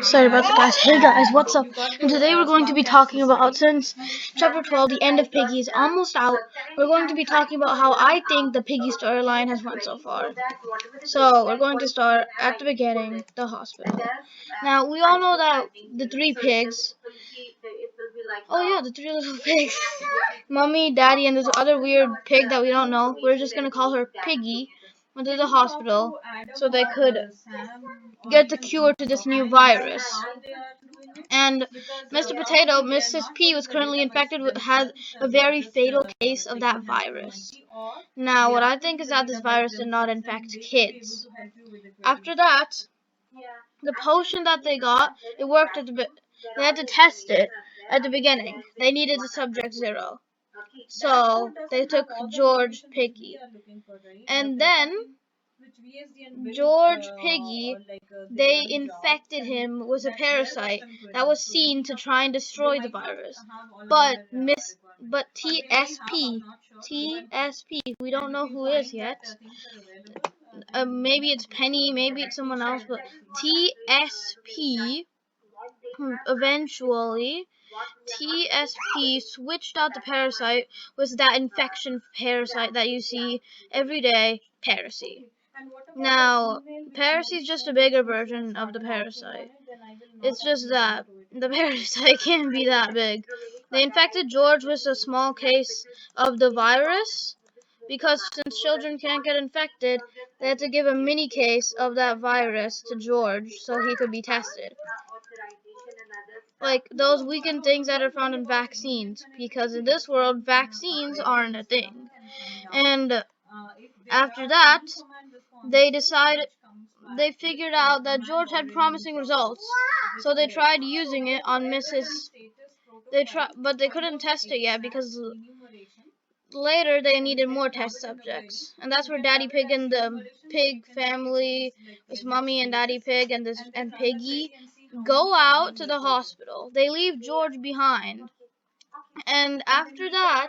Sorry about that, guys. Hey guys, what's up? And today we're going to be talking about, since chapter 12, the end of Piggy, is almost out, we're going to be talking about how I think the Piggy storyline has went so far. So, we're going to start at the beginning, the hospital. Now, we all know that the three pigs, oh yeah, the three little pigs, Mummy, Daddy, and this other weird pig that we don't know, we're just going to call her Piggy, went to the hospital so they could get the cure to this new virus. And Mr. Potato, Mrs. P, was currently infected with, had a very fatal case of that virus. Now, what I think is that this virus did not infect kids. After that, the potion that they got, it worked at they had to test it at the beginning. They needed a subject 0. So, they took George Piggy. And then George Piggy, they infected him with a parasite that was seen to try and destroy the virus. But TSP, we don't know who is yet. Maybe it's Penny, maybe it's someone else, but TSP, eventually, TSP switched out the parasite with that infection parasite that you see every day, Parasite. Now, Parasite is just a bigger version of the parasite. It's just that the parasite can't be that big. They infected George with a small case of the virus, because since children can't get infected, they had to give a mini case of that virus to George so he could be tested. Like those weakened things that are found in vaccines, because in this world, vaccines aren't a thing. And after that, they figured out that George had promising results, so they tried using it on but they couldn't test it yet because later they needed more test subjects. And that's where Daddy Pig and the pig family, with Mummy and Daddy Pig and Piggy, go out to the hospital. They leave George behind. And after that,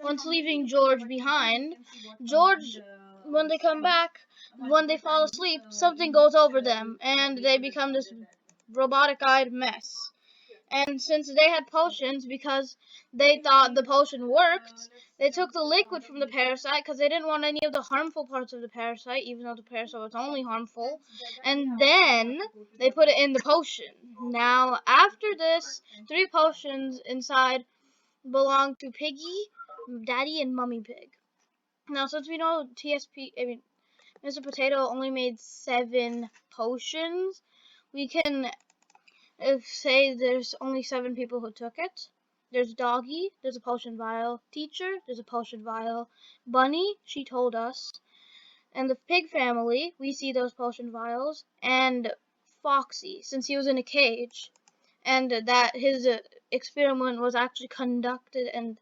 once leaving George behind, when they come back, when they fall asleep, something goes over them, and they become this robotic-eyed mess. And since they had potions, because they thought the potion worked, they took the liquid from the parasite, because they didn't want any of the harmful parts of the parasite, even though the parasite was only harmful, and then they put it in the potion. Now, after this, 3 potions inside belong to Piggy, Daddy, and Mummy Pig. Now, since we know Mr. Potato only made 7 potions, we can say there's only 7 people who took it. There's Doggy, there's a potion vial. Teacher, there's a potion vial. Bunny, she told us. And the pig family, we see those potion vials. And Foxy, since he was in a cage, and that his experiment was actually conducted and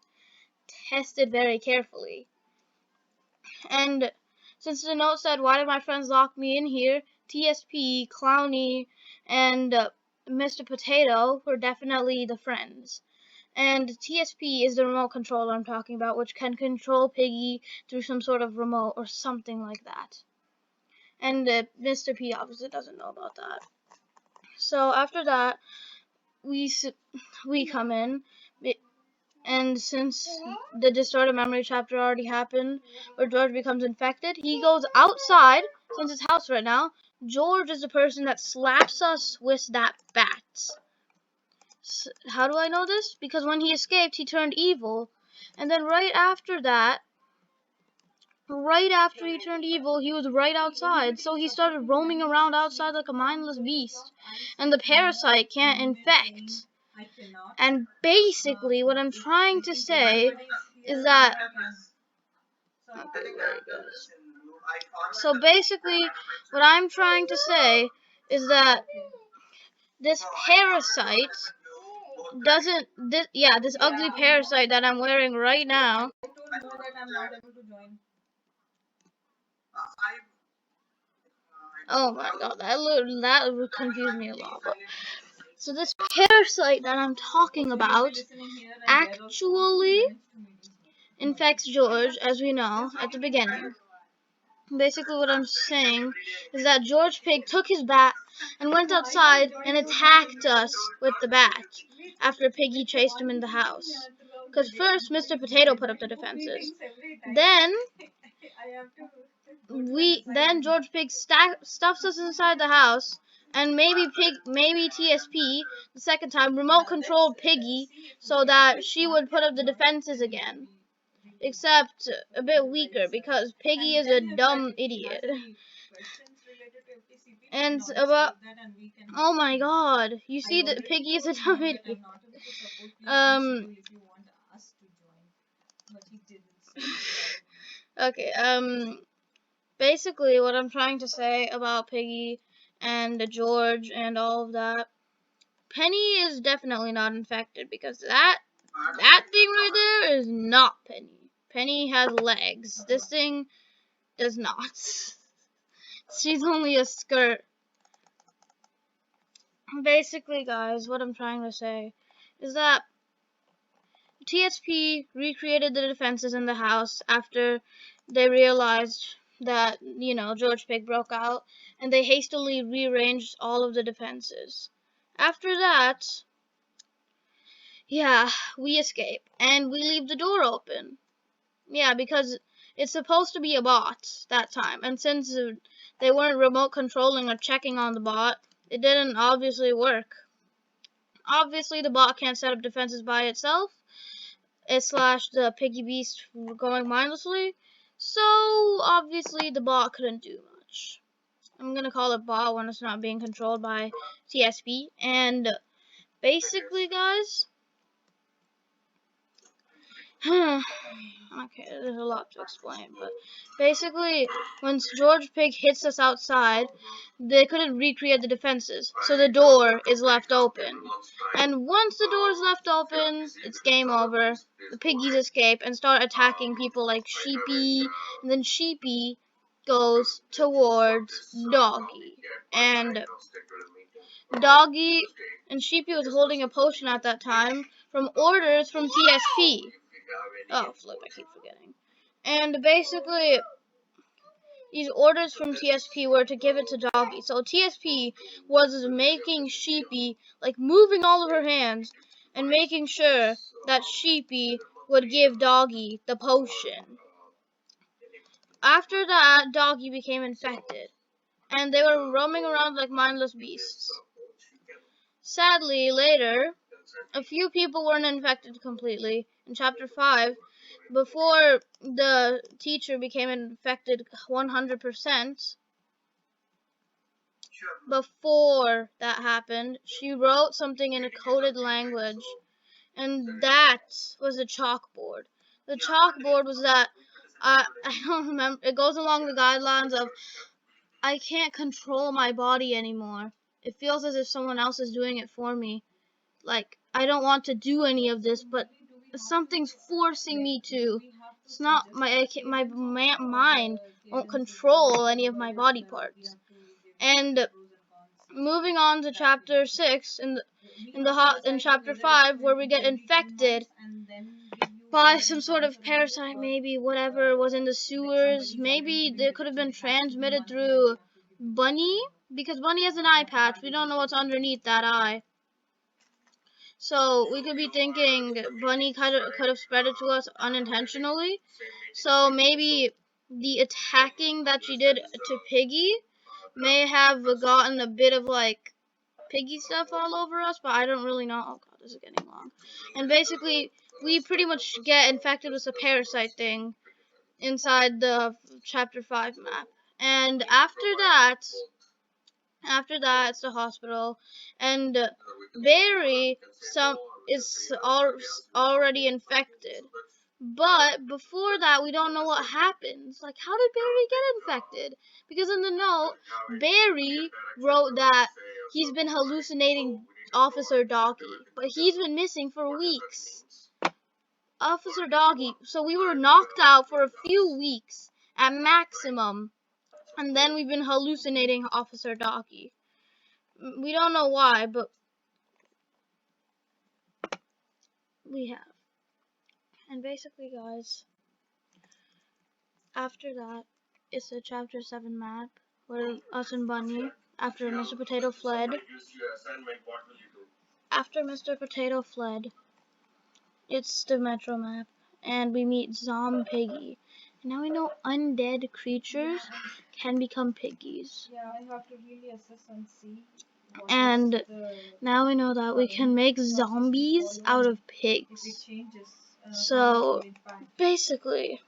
tested very carefully. And since the note said, "Why did my friends lock me in here?" TSP, Clowny, and Mr. Potato were definitely the friends. And TSP is the remote controller I'm talking about, which can control Piggy through some sort of remote or something like that. And Mr. P obviously doesn't know about that. So after that, we come in. And since the distorted memory chapter already happened, where George becomes infected, he goes outside, since it's house right now. George is the person that slaps us with that bat. How do I know this? Because when he escaped, he turned evil. And then right after he turned evil, he was right outside. So he started roaming around outside like a mindless beast. And the parasite can't infect. And basically, what I'm trying to say is that... So basically, what I'm trying to say is that this parasite doesn't. This ugly parasite that I'm wearing right now. Oh my god, that would confuse me a lot. So this parasite that I'm talking about actually infects George, as we know at the beginning. Basically, what I'm saying is that George Pig took his bat and went outside and attacked us with the bat after Piggy chased him in the house. Because first, Mr. Potato put up the defenses. Then George Pig stuffs us inside the house, and maybe TSP the second time remote controlled Piggy so that she would put up the defenses again. Except a bit weaker because Piggy is a dumb idiot. And about oh my god, you see that Piggy is a dumb idiot. Okay, basically what I'm trying to say about Piggy and George and all of that, Penny is definitely not infected because that thing right there is not Penny. Penny has legs. This thing does not. She's only a skirt. Basically, guys, what I'm trying to say is that TSP recreated the defenses in the house after they realized that, George Pig broke out, and they hastily rearranged all of the defenses. After that, yeah, we escape, and we leave the door open. Yeah, because it's supposed to be a bot that time, and since they weren't remote controlling or checking on the bot, it didn't obviously work. Obviously, the bot can't set up defenses by itself. It slashed the Piggy Beast going mindlessly, so obviously the bot couldn't do much. I'm gonna call it bot when it's not being controlled by TSP, and basically, guys, okay, there's a lot to explain, but basically, once George Pig hits us outside, they couldn't recreate the defenses, so the door is left open. And once the door is left open, it's game over. The piggies escape and start attacking people like Sheepy, and then Sheepy goes towards Doggy. And Doggy and Sheepy was holding a potion at that time from orders from TSP. Oh, flip, I keep forgetting. And basically, these orders from TSP were to give it to Doggy. So TSP was making Sheepy, like, moving all of her hands and making sure that Sheepy would give Doggy the potion. After that, Doggy became infected, and they were roaming around like mindless beasts. Sadly, later, a few people weren't infected completely. In Chapter 5, before the teacher became infected 100%, before that happened, she wrote something in a coded language, and that was the chalkboard. The chalkboard was that, I don't remember, it goes along the guidelines of, I can't control my body anymore. It feels as if someone else is doing it for me. Like, I don't want to do any of this, but something's forcing me to. It's not my mind won't control any of my body parts. And moving on to chapter 6 in chapter 5, where we get infected by some sort of parasite, maybe whatever was in the sewers. Maybe they could have been transmitted through Bunny, because Bunny has an eye patch. We don't know what's underneath that eye. So we could be thinking Bunny could have spread it to us unintentionally. So maybe the attacking that she did to Piggy may have gotten a bit of like Piggy stuff all over us, but I don't really know. Oh god, this is getting long. And basically, we pretty much get infected with a parasite thing inside the chapter 5 map. And after that, it's the hospital, and Barry is already infected. But before that, we don't know what happens. Like, how did Barry get infected? Because in the note, Barry wrote that he's been hallucinating Officer Doggy, but he's been missing for weeks. Officer Doggy. So we were knocked out for a few weeks at maximum, and then we've been hallucinating Officer Doggy. We don't know why, but we have. And basically, guys, after that, it's a Chapter 7 map where us and Bunny, after Mr. Potato fled, it's the Metro map, and we meet Zombie Piggy. And now we know undead creatures can become piggies. Yeah, I have to really assess and see. And now we know that we can make zombies out of pigs. So basically,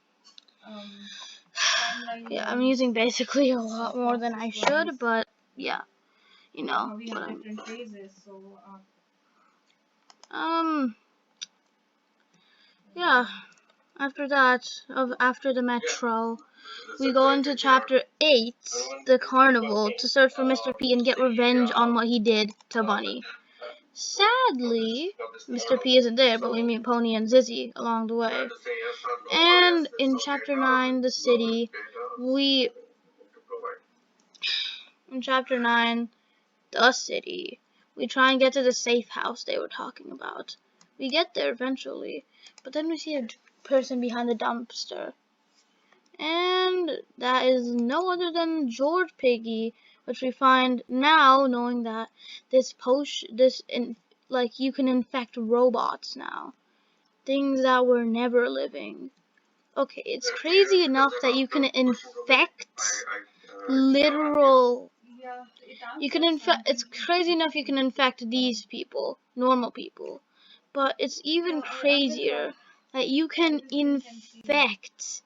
yeah, I'm using basically a lot more than I should, but yeah, you know. We have different phases, so yeah. After that, after the Metro, we go into Chapter 8, the Carnival, to search for Mr. P and get revenge on what he did to Bunny. Sadly, Mr. P isn't there, but we meet Pony and Zizzy along the way. And in Chapter 9, the city, in Chapter 9, the city, we try and get to the safe house they were talking about. We get there eventually, but then we see a person behind the dumpster. And that is no other than George Piggy, which we find now, knowing that this like, you can infect robots now. Things that were never living. Okay, it's crazy enough that you can infect literal. It's crazy enough you can infect these people, normal people. But it's even crazier that you can infect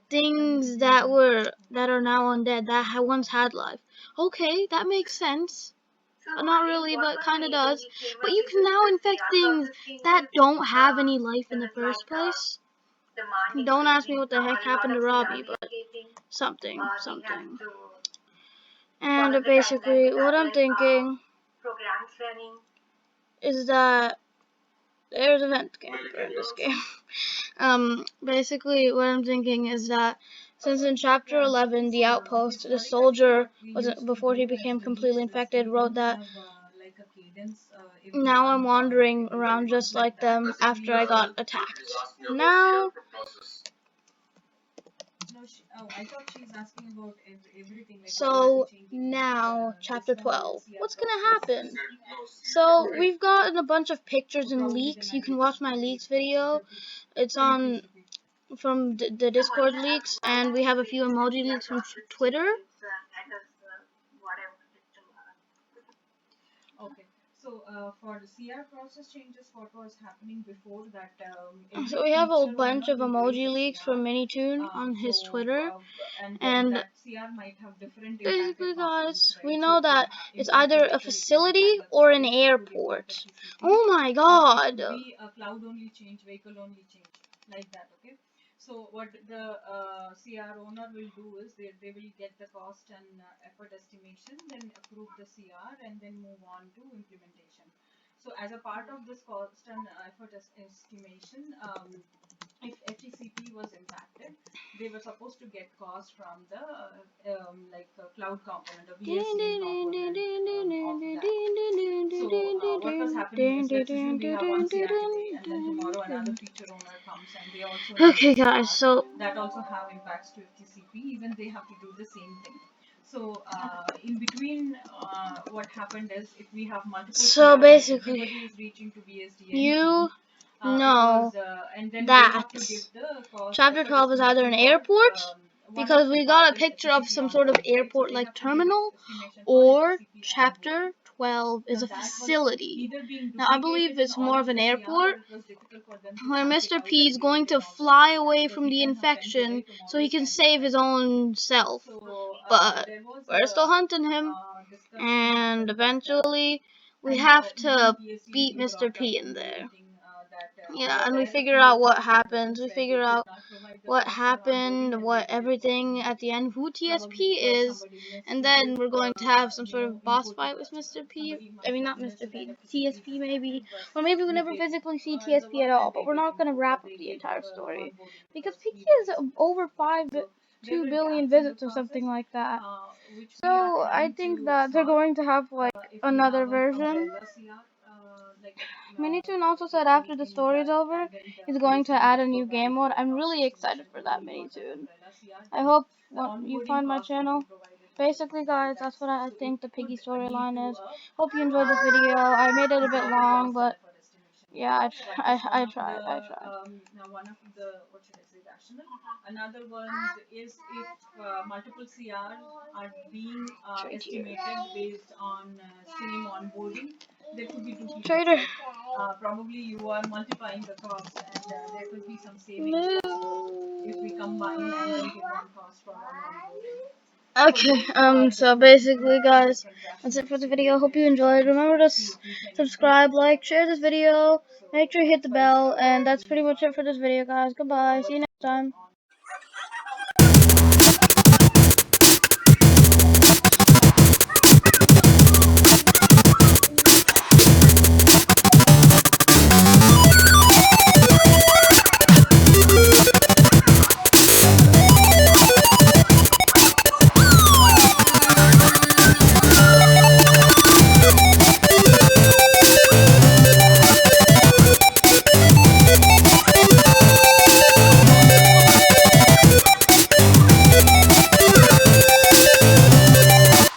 things that are now undead that once had life. Okay, that makes sense. Not really, but kind of does. But you can now infect things that don't have any life in the first place. Don't ask me what the heck happened to Robbie, but something. And basically, what I'm thinking is that there's event camper in this game. Basically, what I'm thinking is that since in Chapter 11, the outpost, the soldier before he became completely infected, wrote that now I'm wandering around just like them after I got attacked. Now, I thought she's asking about everything. So now, Chapter 12. What's gonna happen? So we've gotten a bunch of pictures and leaks. You can watch my leaks video. It's on from the Discord leaks, and we have a few emoji leaks from Twitter. Okay. So for the CR process changes, what was happening before that? So we have a bunch of emoji leaks from Minitoon on his Twitter, and that CR might have different basically, guys, we know that it's either a facility or an airport. Oh my God! Be a cloud only change, vehicle only change, like that. Okay. So what the CR owner will do is they will get the cost and effort estimation, then approve the CR, and then move on to implementation. So as a part of this cost and effort estimation, if FTCP was impacted, they were supposed to get cost from the cloud component, the VSCM component of that. So what was happening is, let's assume we have one CR today, and then tomorrow another feature owner comes and they also Okay, guys, so that also have impacts to FTCP. Even they have to do the same thing. So in between, what happened is, if we have multiple so CRs, basically, everybody is reaching to BSDN. you know that Chapter 12 is either an airport, because we got a picture of some sort of airport-like terminal, or Chapter 12 is a facility. Now, I believe it's more of an airport, where Mr. P is going to fly away from the infection so he can save his own self. But we're still hunting him, and eventually we have to beat Mr. P in there. Yeah, and we figure out what happens. We figure out what happened, what everything at the end, who TSP is, and then we're going to have some sort of boss fight with Mr. P. I mean, not Mr. P, TSP maybe, or maybe we never physically see TSP at all. But we're not going to wrap up the entire story because Piggy is over 2 billion visits or something like that. So I think that they're going to have like another version. Minitoon also said after the story's over, he's going to add a new game mode. I'm really excited for that, Minitoon. I hope you find my channel. Basically, guys, that's what I think the Piggy storyline is. Hope you enjoyed this video. I made it a bit long, but yeah, I tried. I tried. Now one of the, what should I say, rational. Another one is if multiple CR are being Trade here. estimated based on same onboarding, there could be duplicates. Trader. Probably you are multiplying the cost, and there could be some savings No. also if we combine and then give one cost for one onboarding. Okay, so basically, guys, that's it for the video. Hope you enjoyed. Remember to subscribe, like, share this video, make sure you hit the bell, and that's pretty much it for this video, guys. Goodbye. See you next time.